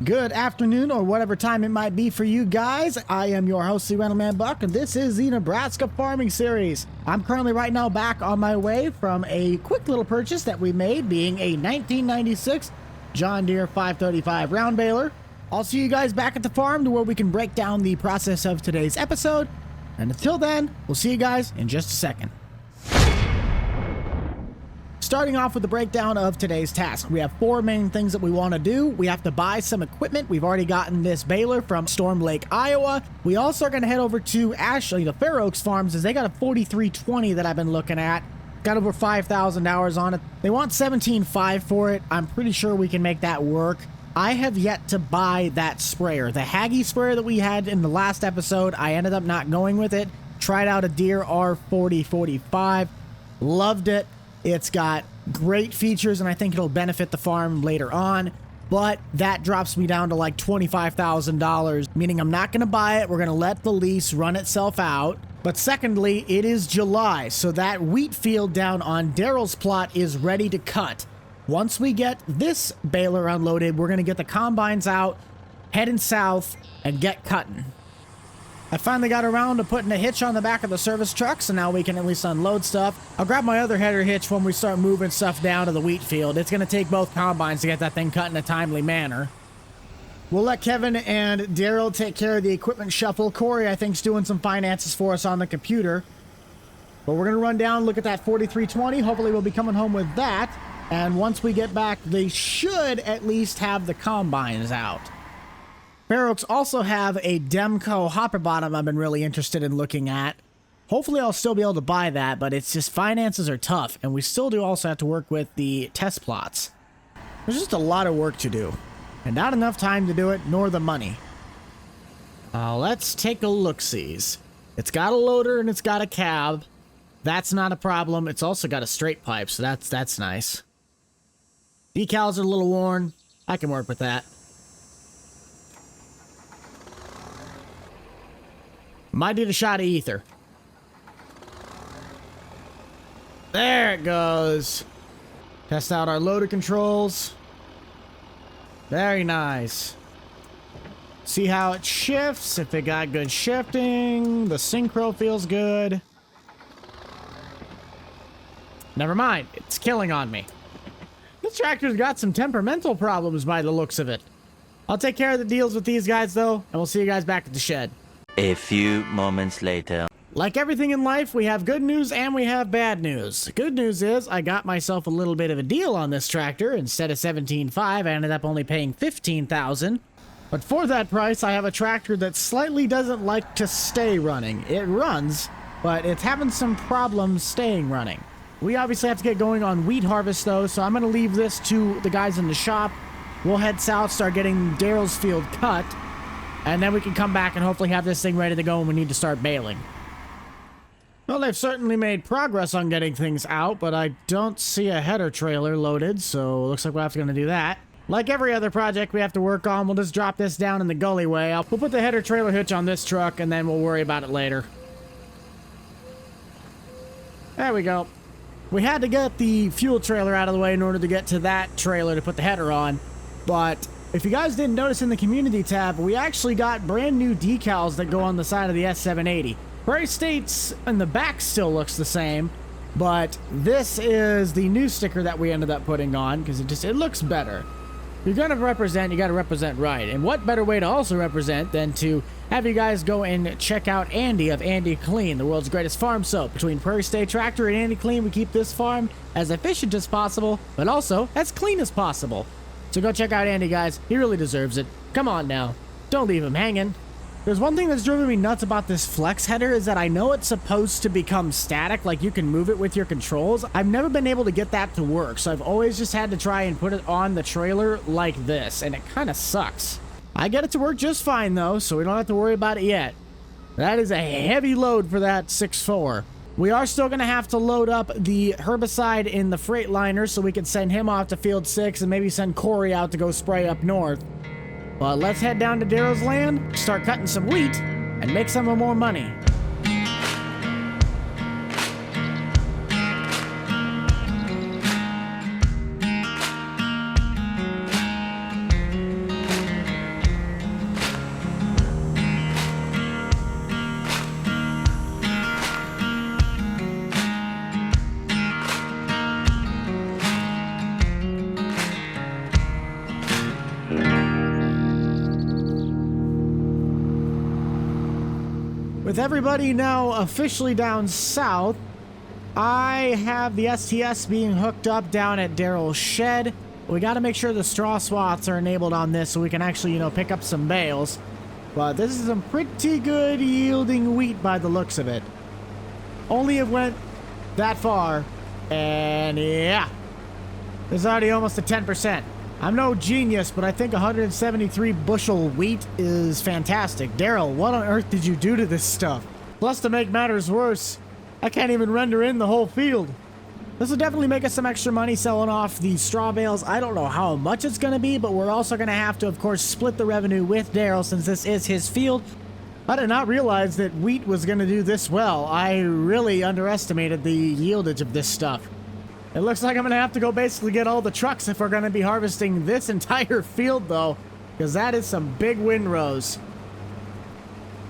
Good afternoon, or whatever time it might be for you guys. I am your host, the Rental Man Buck, and this is the Nebraska Farming Series. I'm currently right now back on my way from a quick little purchase that we made, being a 1996 John Deere 535 round baler. I'll see you guys back at the farm to where we can break down the process of today's episode. And until then, we'll see you guys in just a second. Starting off with the breakdown of today's task, we have four main things that we want to do. We have to buy some equipment. We've already gotten this baler from Storm Lake, Iowa. We also are going to head over to Ashley, the Fair Oaks Farms, as they got a 4320 that I've been looking at. Got over 5,000 hours on it. They want 17.5 for it. I'm pretty sure we can make that work. I have yet to buy that sprayer. The Haggy sprayer that we had in the last episode, I ended up not going with it. Tried out a Deere R4045. Loved it. It's got great features, and I think it'll benefit the farm later on, but that drops me down to like $25,000, meaning I'm not going to buy it. We're going to let the lease run itself out. But secondly, it is July, so that wheat field down on Darrel's plot is ready to cut. Once we get this baler unloaded, we're going to get the combines out, heading south, and get cutting. I finally got around to putting a hitch on the back of the service truck, so now we can at least unload stuff. I'll grab my other header hitch when we start moving stuff down to the wheat field. It's going to take both combines to get that thing cut in a timely manner. We'll let Kevin and Darrell take care of the equipment shuffle. Corey, I think, is doing some finances for us on the computer. But we're going to run down, look at that 4320. Hopefully we'll be coming home with that. And once we get back, they should at least have the combines out. Fair Oaks also have a Demco hopper bottom I've been really interested in looking at. Hopefully I'll still be able to buy that, but it's just finances are tough, and we still do also have to work with the test plots. There's just a lot of work to do, and not enough time to do it, nor the money. Let's take a look-sees. It's got a loader and it's got a cab. That's not a problem. It's also got a straight pipe, so that's nice. Decals are a little worn. I can work with that. Might need a shot of ether. There it goes. Test out our loader controls. Very nice. See how it shifts, if it got good shifting. The synchro feels good. Never mind, it's killing on me. This tractor's got some temperamental problems by the looks of it. I'll take care of the deals with these guys though, and we'll see you guys back at the shed. A few moments later. Like everything in life, we have good news and we have bad news. Good news is I got myself a little bit of a deal on this tractor. Instead of $17,500, I ended up only paying $15,000. But for that price, I have a tractor that slightly doesn't like to stay running. It runs, but it's having some problems staying running. We obviously have to get going on wheat harvest though, so I'm going to leave this to the guys in the shop. We'll head south, start getting Darrell's field cut. And then we can come back and hopefully have this thing ready to go when we need to start baling. Well, they've certainly made progress on getting things out, but I don't see a header trailer loaded, so it looks like we'll have to do that. Like every other project we have to work on, we'll just drop this down in the gullyway. We'll put the header trailer hitch on this truck, and then we'll worry about it later. There we go. We had to get the fuel trailer out of the way in order to get to that trailer to put the header on, but if you guys didn't notice in the community tab, we actually got brand new decals that go on the side of the S780. Prairie State's in the back still looks the same, but this is the new sticker that we ended up putting on because it looks better. If you're gonna represent, you gotta represent right. And what better way to also represent than to have you guys go and check out Andy of Andy Clean, the world's greatest farm soap. Between Prairie State Tractor and Andy Clean, we keep this farm as efficient as possible, but also as clean as possible. So go check out Andy, guys. He really deserves it. Come on now. Don't leave him hanging. There's one thing that's driven me nuts about this flex header is that I know it's supposed to become static, like you can move it with your controls. I've never been able to get that to work, so I've always just had to try and put it on the trailer like this, and it kind of sucks. I get it to work just fine, though, so we don't have to worry about it yet. That is a heavy load for that 6.4. We are still going to have to load up the herbicide in the Freightliner so we can send him off to Field 6 and maybe send Corey out to go spray up north. But let's head down to Darrell's land, start cutting some wheat, and make some more money. With everybody now officially down south, I have the STS being hooked up down at Darrel's shed. We got to make sure the straw swaths are enabled on this so we can actually, pick up some bales. But this is some pretty good yielding wheat by the looks of it. Only have went that far, and yeah, this is already almost at 10%. I'm no genius, but I think 173 bushel wheat is fantastic. Darrell, what on earth did you do to this stuff? Plus, to make matters worse, I can't even render in the whole field. This will definitely make us some extra money selling off these straw bales. I don't know how much it's going to be, but we're also going to have to, of course, split the revenue with Darrell since this is his field. I did not realize that wheat was going to do this well. I really underestimated the yieldage of this stuff. It looks like I'm going to have to go basically get all the trucks if we're going to be harvesting this entire field, though, because that is some big windrows.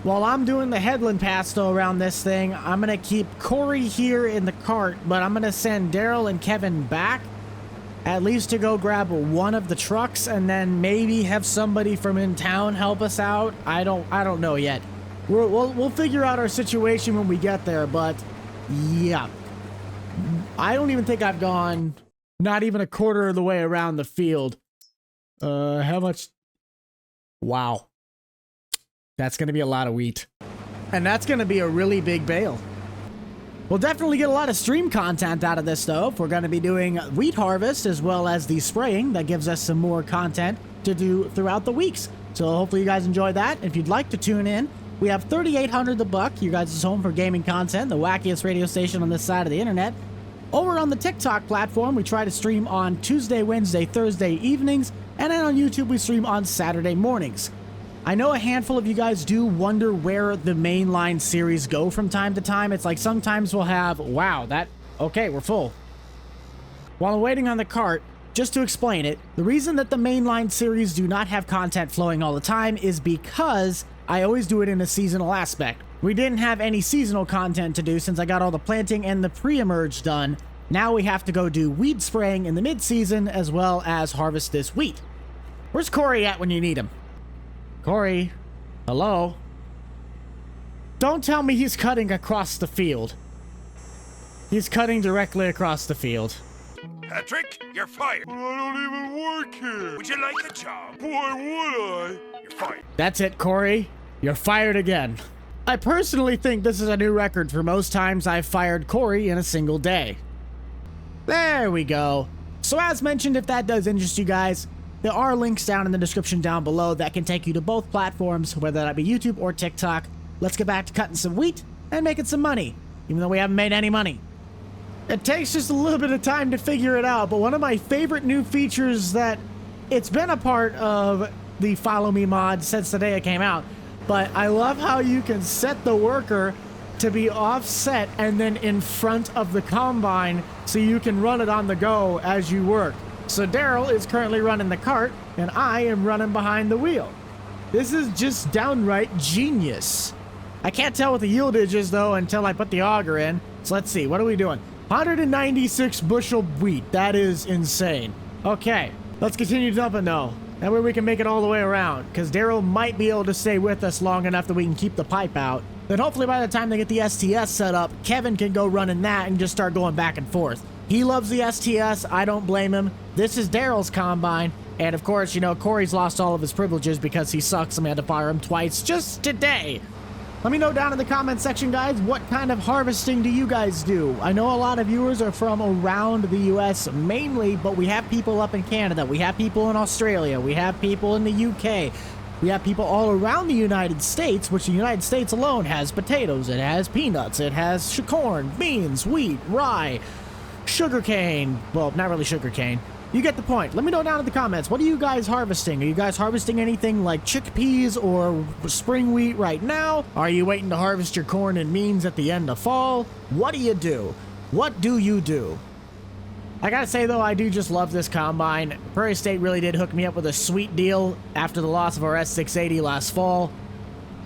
While I'm doing the headland pass, though, around this thing, I'm going to keep Corey here in the cart, but I'm going to send Darrell and Kevin back, at least to go grab one of the trucks, and then maybe have somebody from in town help us out. I don't know yet. We'll figure out our situation when we get there, but yeah. I don't even think I've gone not even a quarter of the way around the field. How much? Wow. That's going to be a lot of wheat. And that's going to be a really big bale. We'll definitely get a lot of stream content out of this, though. If we're going to be doing wheat harvest as well as the spraying, that gives us some more content to do throughout the weeks. So hopefully you guys enjoy that. If you'd like to tune in, we have 3800 The Buck, you guys' home for gaming content, the wackiest radio station on this side of the internet. Over on the TikTok platform, we try to stream on Tuesday, Wednesday, Thursday evenings, and then on YouTube, we stream on Saturday mornings. I know a handful of you guys do wonder where the mainline series go from time to time. It's like sometimes we'll have, wow, okay, we're full. While I'm waiting on the cart, just to explain it, the reason that the mainline series do not have content flowing all the time is because I always do it in a seasonal aspect. We didn't have any seasonal content to do since I got all the planting and the pre-emerge done. Now we have to go do weed spraying in the mid-season as well as harvest this wheat. Where's Corey at when you need him? Corey? Hello? Don't tell me he's cutting across the field. He's cutting directly across the field. Patrick, you're fired. But I don't even work here. Would you like a job? Why would I? You're fired. That's it, Corey. You're fired again. I personally think this is a new record for most times I've fired Corey in a single day. There we go. So as mentioned, if that does interest you guys, there are links down in the description down below that can take you to both platforms, whether that be YouTube or TikTok. Let's get back to cutting some wheat and making some money, even though we haven't made any money. It takes just a little bit of time to figure it out, but one of my favorite new features that it's been a part of the Follow Me mod since the day it came out, but I love how you can set the worker to be offset and then in front of the combine so you can run it on the go as you work. So Darrell is currently running the cart and I am running behind the wheel. This is just downright genius. I can't tell what the yieldage is though until I put the auger in. So let's see, what are we doing? 196 bushel wheat. That is insane. Okay, let's continue dumping though. That way we can make it all the way around, because Darrell might be able to stay with us long enough that we can keep the pipe out. Then hopefully by the time they get the STS set up, Kevin can go running that and just start going back and forth. He loves the STS. I don't blame him. This is Darrell's combine. And of course, Corey's lost all of his privileges because he sucks and we had to fire him twice just today. Let me know down in the comment section, guys, what kind of harvesting do you guys do? I know a lot of viewers are from around the U.S. mainly, but we have people up in Canada. We have people in Australia. We have people in the U.K. We have people all around the United States, which the United States alone has potatoes. It has peanuts. It has corn, beans, wheat, rye, sugarcane. Well, not really sugarcane. You get the point. Let me know down in the comments. What are you guys harvesting? Are you guys harvesting anything like chickpeas or spring wheat right now? Are you waiting to harvest your corn and beans at the end of fall? What do you do? What do you do? I gotta say though, I do just love this combine. Prairie State really did hook me up with a sweet deal after the loss of our S680 last fall.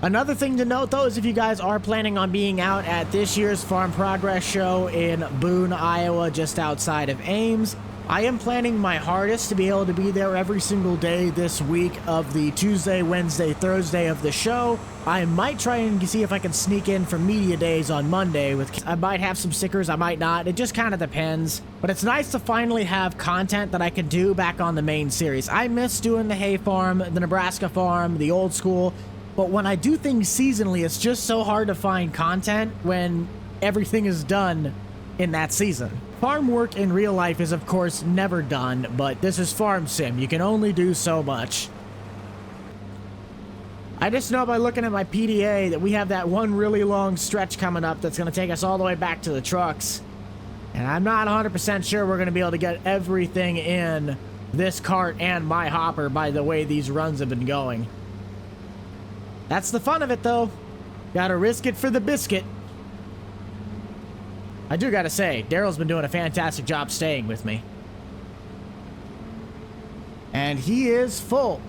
Another thing to note though is if you guys are planning on being out at this year's Farm Progress Show in Boone, Iowa, just outside of Ames, I am planning my hardest to be able to be there every single day this week of the Tuesday, Wednesday, Thursday of the show. I might try and see if I can sneak in for media days on Monday. I might have some stickers, I might not. It just kind of depends. But it's nice to finally have content that I can do back on the main series. I miss doing the hay farm, the Nebraska farm, the old school. But when I do things seasonally, it's just so hard to find content when everything is done in that season. Farm work in real life is, of course, never done, but this is Farm Sim. You can only do so much. I just know by looking at my PDA that we have that one really long stretch coming up that's going to take us all the way back to the trucks. And I'm not 100% sure we're going to be able to get everything in this cart and my hopper by the way these runs have been going. That's the fun of it, though. Gotta risk it for the biscuit. I do gotta say, Darrel's been doing a fantastic job staying with me. And he is full.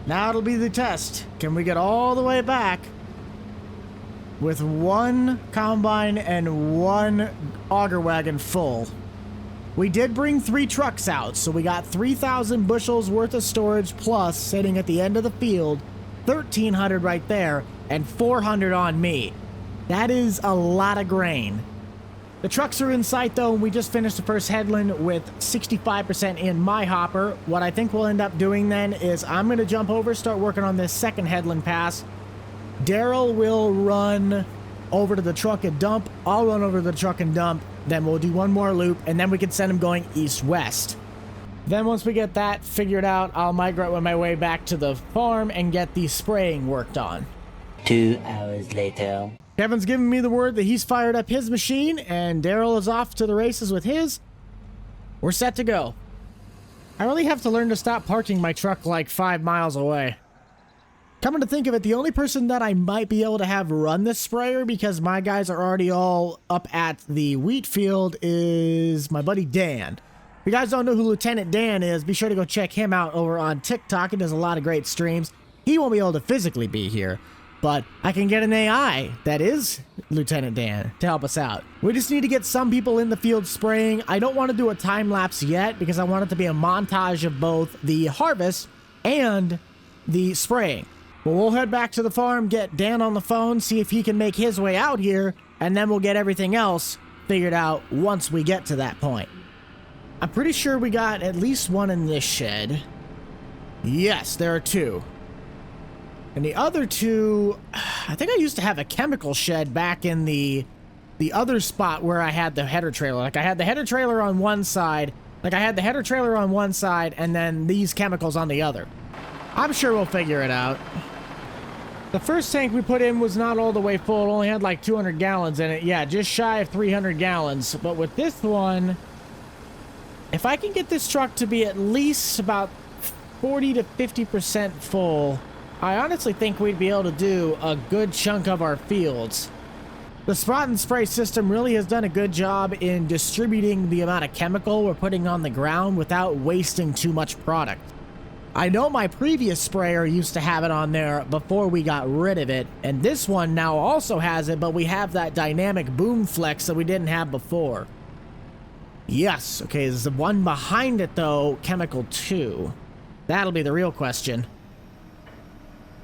Now it'll be the test. Can we get all the way back with one combine and one auger wagon full? We did bring 3 trucks out, so we got 3,000 bushels worth of storage plus sitting at the end of the field, 1,300 right there, and 400 on me. That is a lot of grain. The trucks are in sight though, and we just finished the first headland with 65% in my hopper. What I think we'll end up doing then is I'm going to jump over, start working on this second headland pass. Darrel will run over to the truck and dump. I'll run over to the truck and dump. Then we'll do one more loop, and then we can send him going east-west. Then once we get that figured out, I'll migrate my way back to the farm and get the spraying worked on. 2 hours later. Kevin's giving me the word that he's fired up his machine, and Darrel is off to the races with his. We're set to go. I really have to learn to stop parking my truck like 5 miles away. Coming to think of it, the only person that I might be able to have run this sprayer, because my guys are already all up at the wheat field, is my buddy Dan. If you guys don't know who Lieutenant Dan is, be sure to go check him out over on TikTok. He does a lot of great streams. He won't be able to physically be here, but I can get an AI that is Lieutenant Dan to help us out. We just need to get some people in the field spraying. I don't want to do a time lapse yet because I want it to be a montage of both the harvest and the spraying. But we'll head back to the farm, get Dan on the phone, see if he can make his way out here, and then we'll get everything else figured out once we get to that point. I'm pretty sure we got at least one in this shed. Yes, there are 2. And the other 2, I think I used to have a chemical shed back in the other spot where I had the header trailer. Like I had the header trailer on one side, and then these chemicals on the other. I'm sure we'll figure it out. The first tank we put in was not all the way full. It only had like 200 gallons in it. Yeah, just shy of 300 gallons. But with this one, if I can get this truck to be at least about 40 to 50% full, I honestly think we'd be able to do a good chunk of our fields. The spot and spray system really has done a good job in distributing the amount of chemical we're putting on the ground without wasting too much product. I know my previous sprayer used to have it on there before we got rid of it, and this one now also has it, but we have that dynamic boom flex that we didn't have before. Yes, okay, there's the one behind it though, chemical 2. That'll be the real question.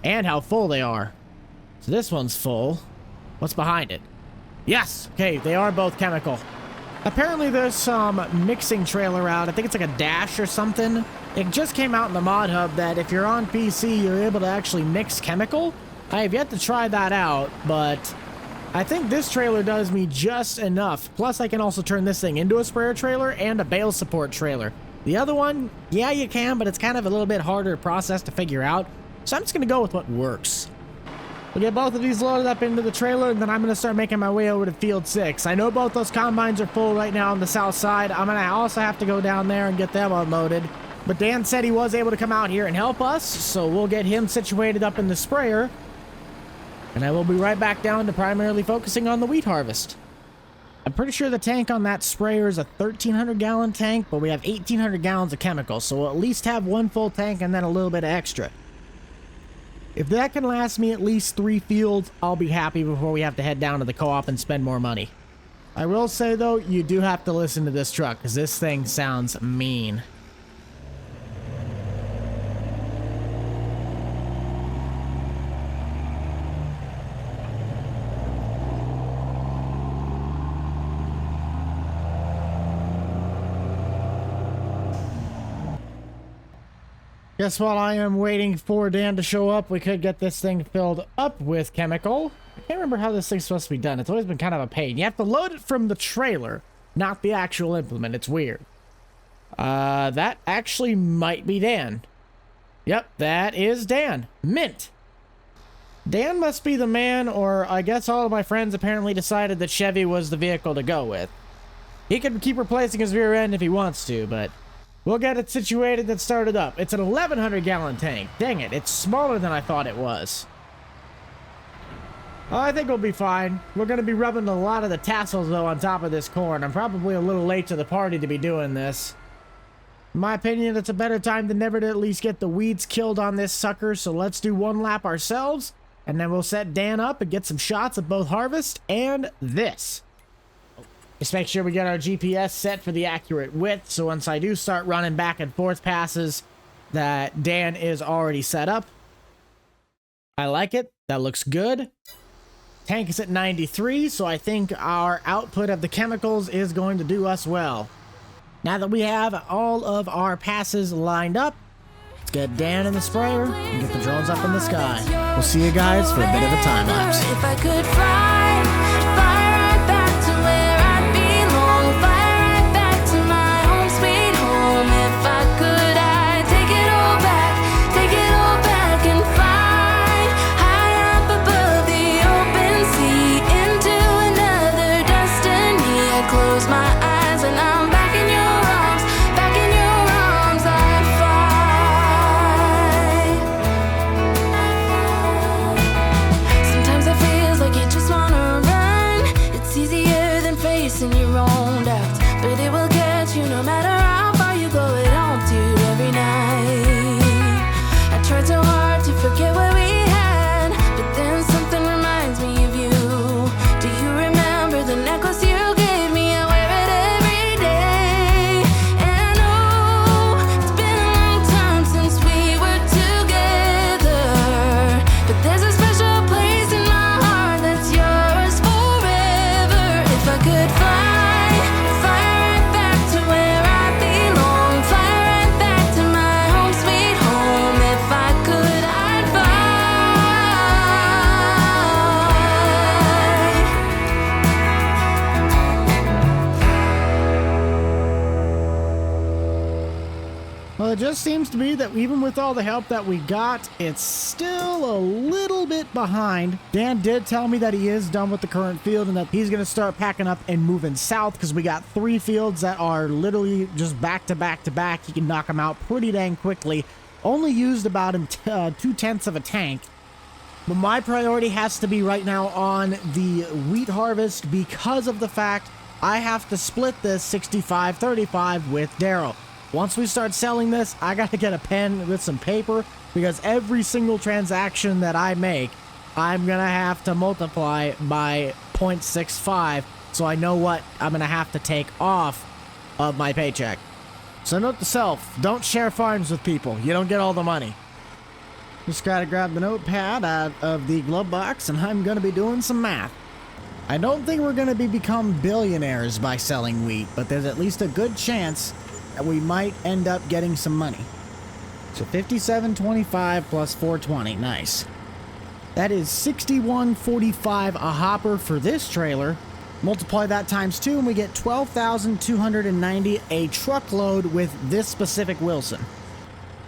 And how full they are. So this one's full. What's behind it? Yes, okay, they are both chemical. Apparently there's some mixing trailer out. I think it's like a dash or something. It just came out in the mod hub that if you're on PC, you're able to actually mix chemical. I have yet to try that out, but I think this trailer does me just enough. Plus, I can also turn this thing into a sprayer trailer and a bale support trailer. The other one, yeah, you can, but it's kind of a little bit harder process to figure out. So I'm just going to go with what works. We'll get both of these loaded up into the trailer, and then I'm going to start making my way over to Field 6. I know both those combines are full right now on the south side. I'm going to also have to go down there and get them unloaded. But Dan said he was able to come out here and help us, so we'll get him situated up in the sprayer. And I will be right back down to primarily focusing on the wheat harvest. I'm pretty sure the tank on that sprayer is a 1,300-gallon tank, but we have 1,800 gallons of chemicals, so we'll at least have one full tank and then a little bit of extra. If that can last me at least 3 fields, I'll be happy before we have to head down to the co-op and spend more money. I will say, though, you do have to listen to this truck because this thing sounds mean. Guess while I am waiting for Dan to show up, we could get this thing filled up with chemical. I can't remember how this thing's supposed to be done. It's always been kind of a pain. You have to load it from the trailer, not the actual implement. It's weird. That actually might be Dan. Yep, that is Dan. Mint. Dan must be the man, or I guess all of my friends apparently decided that Chevy was the vehicle to go with. He could keep replacing his rear end if he wants to, but we'll get it situated and started up. It's an 1,100-gallon tank. Dang it, it's smaller than I thought it was. I think we'll be fine. We're going to be rubbing a lot of the tassels, though, on top of this corn. I'm probably a little late to the party to be doing this. In my opinion, it's a better time than never to at least get the weeds killed on this sucker, so let's do one lap ourselves, and then we'll set Dan up and get some shots of both harvest and this. Just make sure we get our GPS set for the accurate width, so once I do start running back and forth passes, that Dan is already set up. I like it. That looks good. Tank is at 93, so I think our output of the chemicals is going to do us well. Now that we have all of our passes lined up, let's get Dan in the sprayer and get the drones up in the sky. We'll see you guys for a bit of a time lapse. If I could fly right back to where I belong, fly right back to my home, sweet home. If I could, I'd take it all back and fly high up above the open sea into another destiny. I close my eyes and I'm back in your arms, I'd fly. Sometimes I feel like you just wanna run. It's easier than facing your own doubts, but it will get you no matter how far you go. It haunts you every night. I tried so hard to forget what we had, but then something reminds me of you. Do you remember the necklace you gave me? I wear it every day. And oh, it's been a long time since we were together, but there's a special place in my heart that's yours forever. If I could fly right back to where I belong, fly right back to my home, sweet home. If I could, I'd fly. Well, it just seems to be that even with all the help that we got, it's still a little bit behind. Dan did tell me that he is done with the current field and that he's going to start packing up and moving south because we got 3 fields that are literally just back to back to back. He can knock them out pretty dang quickly. Only used about 2/10 of a tank. But my priority has to be right now on the wheat harvest because of the fact I have to split this 65-35 with Darrell. Once we start selling this, I got to get a pen with some paper because every single transaction that I make, I'm going to have to multiply by 0.65 so I know what I'm going to have to take off of my paycheck. So note to self, don't share farms with people. You don't get all the money. Just got to grab the notepad out of the glove box and I'm going to be doing some math. I don't think we're going to become billionaires by selling wheat, but there's at least a good chance that we might end up getting some money. So 57.25 plus 420, nice. That is 61.45 a hopper for this trailer. Multiply that times 2 and we get 12,290 a truckload with this specific Wilson.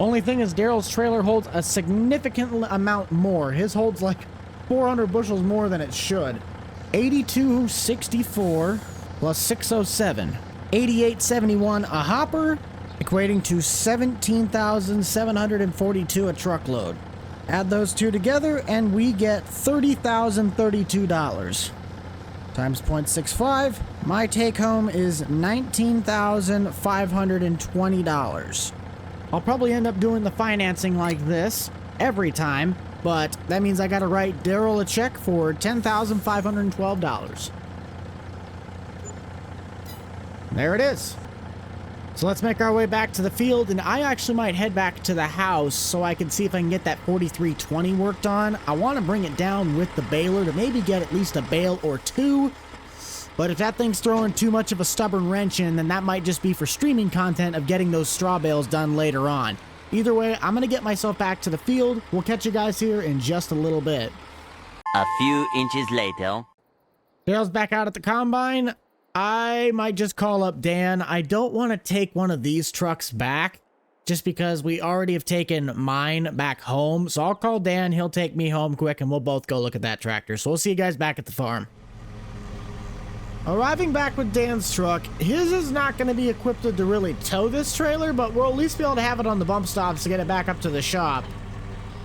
Only thing is Darrell's trailer holds a significant amount more. His holds like 400 bushels more than it should. 82.64 plus 607. 88.71 a hopper, equating to 17,742 a truckload. Add those two together and we get $30,032. Times 0.65, my take home is $19,520. I'll probably end up doing the financing like this every time, but that means I gotta write Darrell a check for $10,512. There it is. So let's make our way back to the field, and I actually might head back to the house so I can see if I can get that 4320 worked on. I want to bring it down with the baler to maybe get at least a bale or two. But if that thing's throwing too much of a stubborn wrench in, then that might just be for streaming content of getting those straw bales done later on. Either way, I'm going to get myself back to the field. We'll catch you guys here in just a little bit. A few inches later. Darrell's back out at the combine. I might just call up Dan. I don't want to take one of these trucks back just because we already have taken mine back home. So I'll call Dan. He'll take me home quick and we'll both go look at that tractor. So we'll see you guys back at the farm. Arriving back with Dan's truck, his is not going to be equipped to really tow this trailer, but we'll at least be able to have it on the bump stops to get it back up to the shop.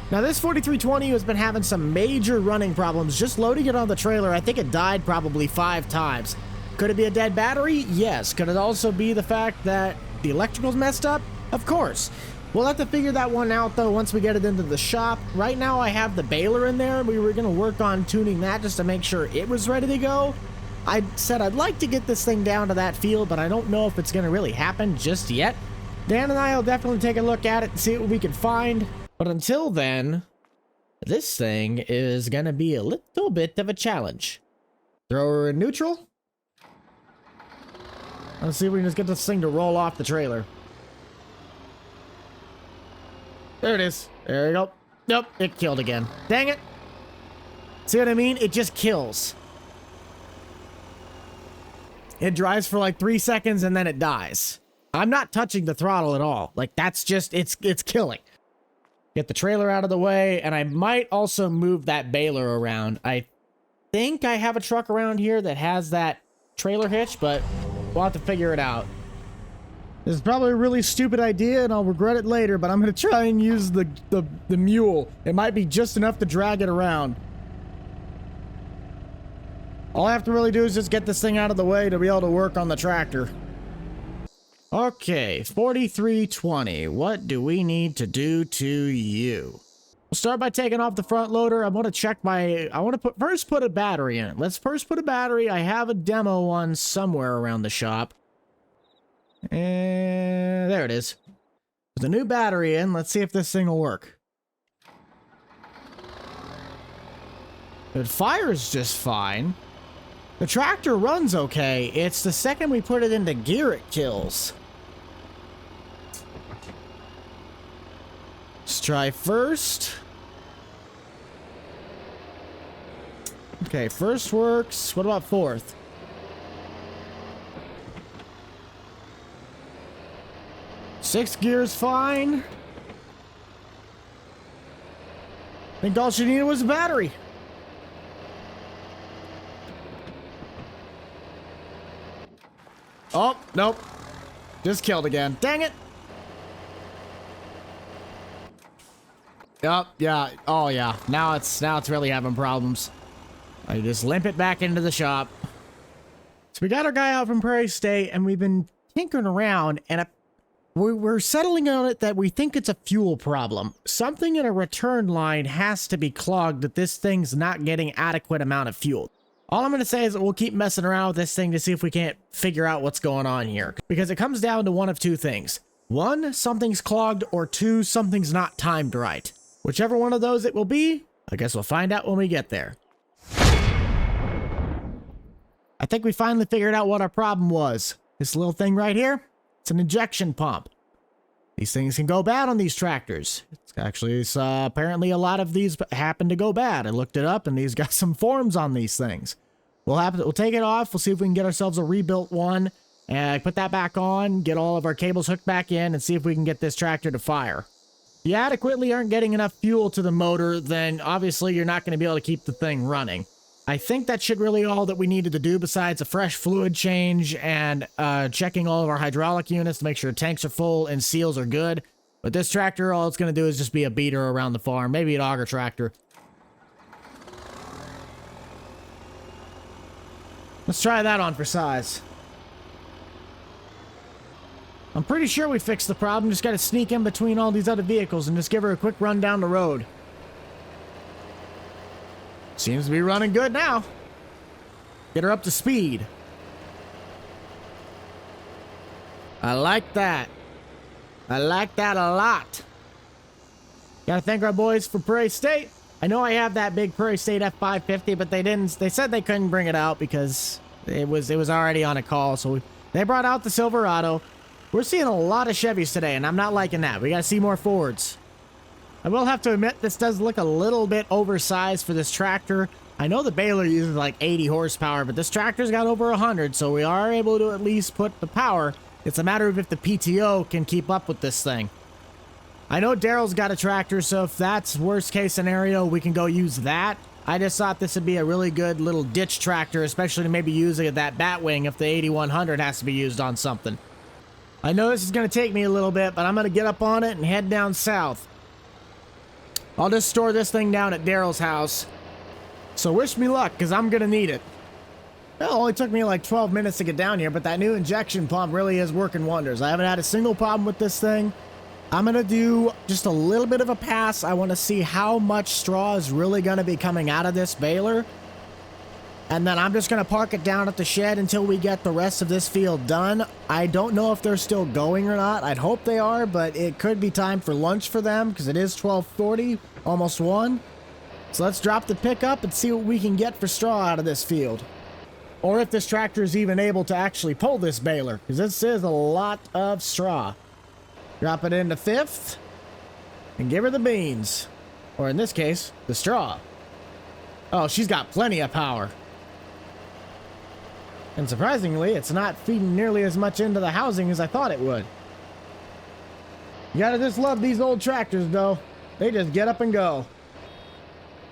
Now this 4320 has been having some major running problems just loading it on the trailer. I think it died probably 5 times. Could it be a dead battery? Yes. Could it also be the fact that the electrical's messed up? Of course. We'll have to figure that one out though once we get it into the shop. Right now I have the baler in there. We were going to work on tuning that just to make sure it was ready to go. I said I'd like to get this thing down to that field, but I don't know if it's going to really happen just yet. Dan and I will definitely take a look at it and see what we can find. But until then, this thing is going to be a little bit of a challenge. Throw her in neutral. Let's see if we can just get this thing to roll off the trailer. There it is. There you go. Nope, it killed again. Dang it. See what I mean? It just kills. It drives for like 3 seconds and then it dies. I'm not touching the throttle at all. Like that's just, it's killing. Get the trailer out of the way, and I might also move that baler around. I think I have a truck around here that has that trailer hitch, but we'll have to figure it out. This is probably a really stupid idea, and I'll regret it later, but I'm going to try and use the mule. It might be just enough to drag it around. All I have to really do is just get this thing out of the way to be able to work on the tractor. Okay, 4320. What do we need to do to you? We'll start by taking off the front loader. I want to check my... I want to first put a battery in it. Let's first put a battery. I have a demo one somewhere around the shop. And there it is. There's a new battery in. Let's see if this thing will work. It fires just fine. The tractor runs okay. It's the second we put it into gear it kills. Let's try first. Okay, first works. What about fourth? Sixth gear's fine. I think all she needed was a battery. Oh, nope. Just killed again. Dang it. Yup, yeah. Oh, yeah. Now it's really having problems. I just limp it back into the shop. So we got our guy out from Prairie State, and we've been tinkering around, and we're settling on it that we think it's a fuel problem. Something in a return line has to be clogged that this thing's not getting adequate amount of fuel. All I'm going to say is that we'll keep messing around with this thing to see if we can't figure out what's going on here. Because it comes down to one of two things. One, something's clogged, or two, something's not timed right. Whichever one of those it will be, I guess we'll find out when we get there. I think we finally figured out what our problem was. This little thing right here, it's an injection pump. These things can go bad on these tractors. It's apparently a lot of these happen to go bad. I looked it up, and these got some forms on these things. We'll take it off. We'll see if we can get ourselves a rebuilt one, and put that back on, get all of our cables hooked back in, and see if we can get this tractor to fire. If you adequately aren't getting enough fuel to the motor, then obviously you're not going to be able to keep the thing running. I think that should really all that we needed to do besides a fresh fluid change and checking all of our hydraulic units to make sure tanks are full and seals are good. But this tractor, all it's going to do is just be a beater around the farm. Maybe an auger tractor. Let's try that on for size. I'm pretty sure we fixed the problem. Just got to sneak in between all these other vehicles and just give her a quick run down the road. Seems to be running good now. Get her up to speed. I like that. I like that a lot. Gotta thank our boys for Prairie State. I know I have that big Prairie State F550, but they said they couldn't bring it out because it was already on a call. So they brought out the Silverado. We're seeing a lot of Chevys today, and I'm not liking that. We gotta see more Fords. I will have to admit, this does look a little bit oversized for this tractor. I know the baler uses like 80 horsepower, but this tractor's got over 100, so we are able to at least put the power. It's a matter of if the PTO can keep up with this thing. I know Darrell's got a tractor, so if that's worst case scenario, we can go use that. I just thought this would be a really good little ditch tractor, especially to maybe use it at that Batwing if the 8100 has to be used on something. I know this is going to take me a little bit, but I'm going to get up on it and head down south. I'll just store this thing down at Darrell's house. So wish me luck, because I'm going to need it. Well, it only took me like 12 minutes to get down here, but that new injection pump really is working wonders. I haven't had a single problem with this thing. I'm going to do just a little bit of a pass. I want to see how much straw is really going to be coming out of this baler. And then I'm just going to park it down at the shed until we get the rest of this field done. I don't know if they're still going or not. I'd hope they are, but it could be time for lunch for them because it is 12:40, almost 1. So let's drop the pickup and see what we can get for straw out of this field. Or if this tractor is even able to actually pull this baler, because this is a lot of straw. Drop it into 5th and give her the beans. Or in this case, the straw. Oh, she's got plenty of power. And surprisingly, it's not feeding nearly as much into the housing as I thought it would. You gotta just love these old tractors, though. They just get up and go.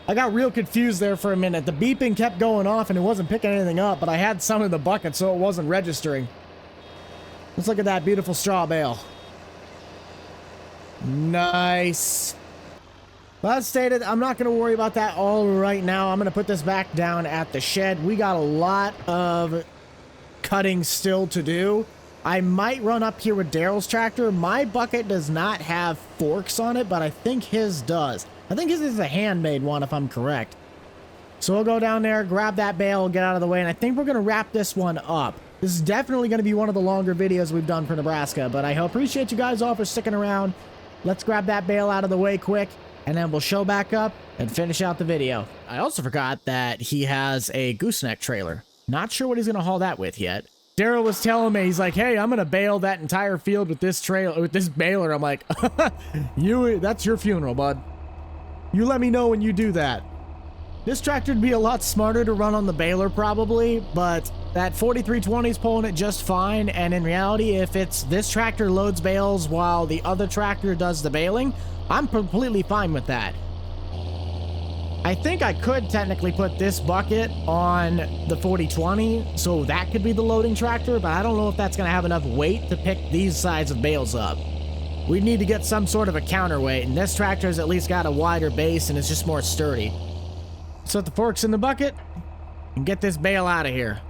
I got real confused there for a minute. The beeping kept going off and it wasn't picking anything up, but I had some in the bucket so it wasn't registering. Let's look at that beautiful straw bale. Nice. Well, as stated, I'm not going to worry about that all right now. I'm going to put this back down at the shed. We got a lot of cutting still to do. I might run up here with Darrell's tractor. My bucket does not have forks on it, but I think his does. I think his is a handmade one, if I'm correct. So we'll go down there, grab that bale, get out of the way, and I think we're going to wrap this one up. This is definitely going to be one of the longer videos we've done for Nebraska, but I appreciate you guys all for sticking around. Let's grab that bale out of the way quick, and then we'll show back up and finish out the video. I also forgot that he has a gooseneck trailer. Not sure what he's going to haul that with yet. Darrell was telling me, he's like, hey, I'm going to bale that entire field with this trailer, with this baler. I'm like, that's your funeral, bud. You let me know when you do that. This tractor would be a lot smarter to run on the baler probably, but that 4320 is pulling it just fine. And in reality, if it's this tractor loads bales while the other tractor does the baling, I'm completely fine with that. I think I could technically put this bucket on the 4020, so that could be the loading tractor, but I don't know if that's going to have enough weight to pick these sides of bales up. We need to get some sort of a counterweight, and this tractor has at least got a wider base and it's just more sturdy. Set the forks in the bucket and get this bale out of here.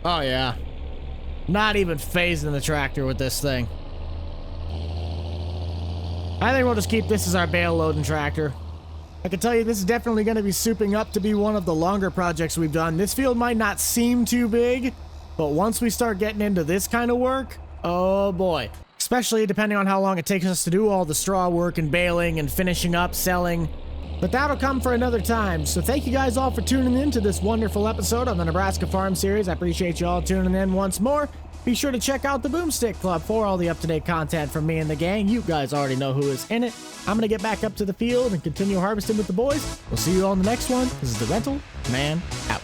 Oh yeah. Not even phasing the tractor with this thing. I think we'll just keep this as our bale loading tractor. I can tell you this is definitely going to be souping up to be one of the longer projects we've done. This field might not seem too big, but once we start getting into this kind of work, oh boy. Especially depending on how long it takes us to do all the straw work and baling and finishing up, selling. But that'll come for another time. So thank you guys all for tuning in to this wonderful episode on the Nebraska Farm Series. I appreciate you all tuning in once more. Be sure to check out the Boomstick Club for all the up-to-date content from me and the gang. You guys already know who is in it. I'm going to get back up to the field and continue harvesting with the boys. We'll see you all in the next one. This is the Rental Man out.